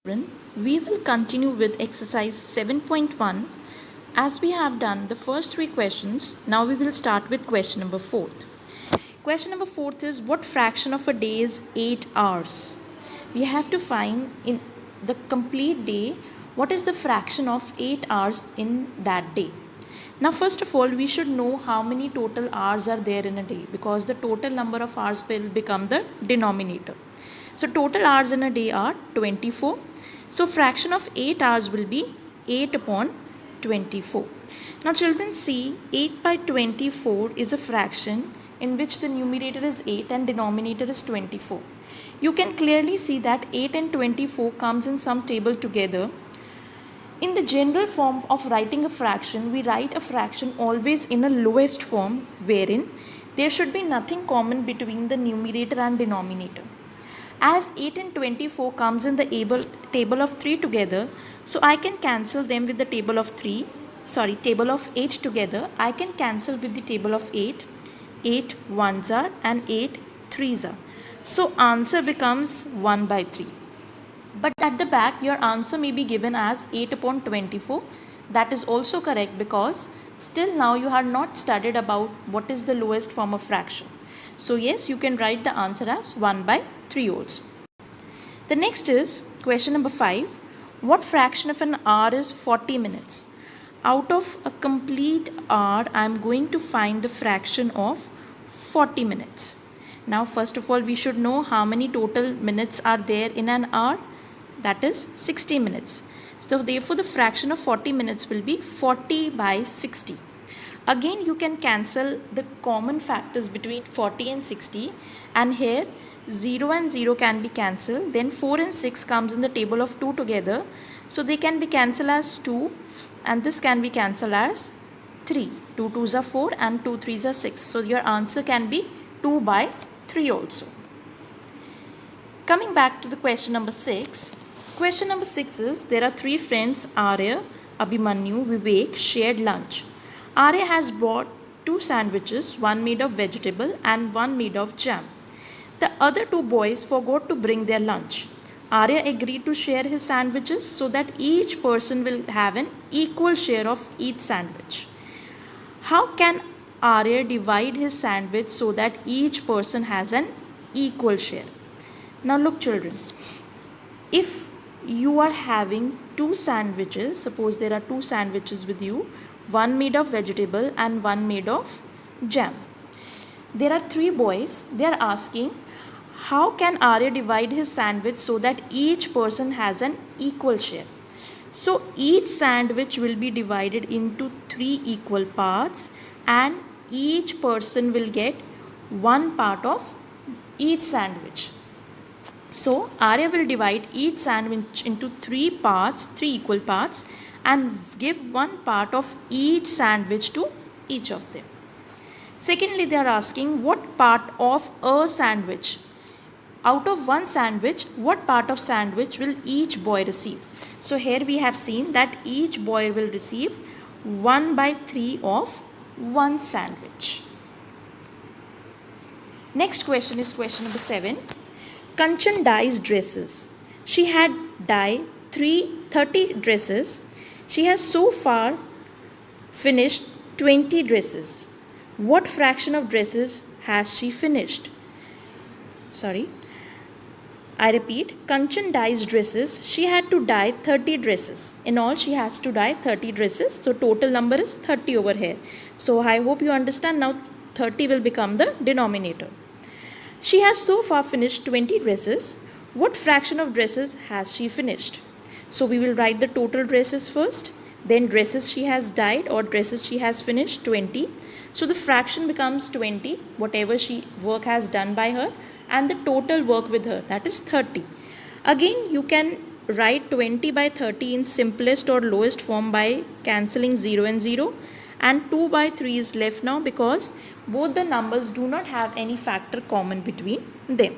We will continue with exercise 7.1. As we have done the first three questions, now we will start with question number 4. Question number 4 is, what fraction of a day is 8 hours? We have to find in the complete day what is the fraction of 8 hours in that day. Now first of all, we should know how many total hours are there in a day, because the total number of hours will become the denominator. So total hours in a day are 24. So fraction of 8 hours will be 8 upon 24. Now children, see, 8 by 24 is a fraction in which the numerator is 8 and denominator is 24. You can clearly see that 8 and 24 comes in some table together. In the general form of writing a fraction, we write a fraction always in a lowest form, wherein there should be nothing common between the numerator and denominator. As 8 and 24 comes in the table of 3 together, so I can cancel them with the table of 8 together. I can cancel with the table of 8. 8 ones are and 8 threes are. So answer becomes 1 by 3. But at the back, your answer may be given as 8 upon 24. That is also correct, because still now you have not studied about what is the lowest form of fraction. So yes, you can write the answer as 1 by 3 also. The next is question number 5. What fraction of an hour is 40 minutes? Out of a complete hour, I am going to find the fraction of 40 minutes. Now first of all, we should know how many total minutes are there in an hour. That is 60 minutes. So therefore the fraction of 40 minutes will be 40 by 60. Again, you can cancel the common factors between 40 and 60, and here 0 and 0 can be cancelled. Then 4 and 6 comes in the table of 2 together, so they can be cancelled as 2, and this can be cancelled as 3. 2 2s are 4 and 2 3s are 6. So your answer can be 2 by 3 also. Coming back to the question number 6. Question number 6 is, there are 3 friends, Arya, Abhimanyu, Vivek, shared lunch. Arya has bought 2 sandwiches, one made of vegetable and one made of jam. The other 2 boys forgot to bring their lunch. Arya agreed to share his sandwiches so that each person will have an equal share of each sandwich. How can Arya divide his sandwich so that each person has an equal share? Now look children, if you are having 2 sandwiches, suppose there are 2 sandwiches with you, one made of vegetable and one made of jam. There are 3 boys. They are asking, how can Arya divide his sandwich so that each person has an equal share? So each sandwich will be divided into 3 equal parts, and each person will get one part of each sandwich. So Arya will divide each sandwich into 3 parts, 3 equal parts, and give one part of each sandwich to each of them. Secondly, they are asking, what part of a sandwich? Out of one sandwich, what part of sandwich will each boy receive? So here we have seen that each boy will receive 1 by 3 of one sandwich. Next question is question number 7. Kanchan dyes dresses. She had dyed 30 dresses. She has so far finished 20 dresses. What fraction of dresses has she finished? I repeat, Kanchan dyes dresses. She had to dye 30 dresses. In all, she has to dye 30 dresses. So total number is 30 over here. So I hope you understand now 30 will become the denominator. She has so far finished 20 dresses. What fraction of dresses has she finished? So we will write the total dresses first, then dresses she has dyed or dresses she has finished, 20. So the fraction becomes 20, whatever work has done by her, and the total work with her, that is 30. Again, you can write 20 by 30 in simplest or lowest form by cancelling 0 and 0, and 2 by 3 is left now because both the numbers do not have any factor common between them.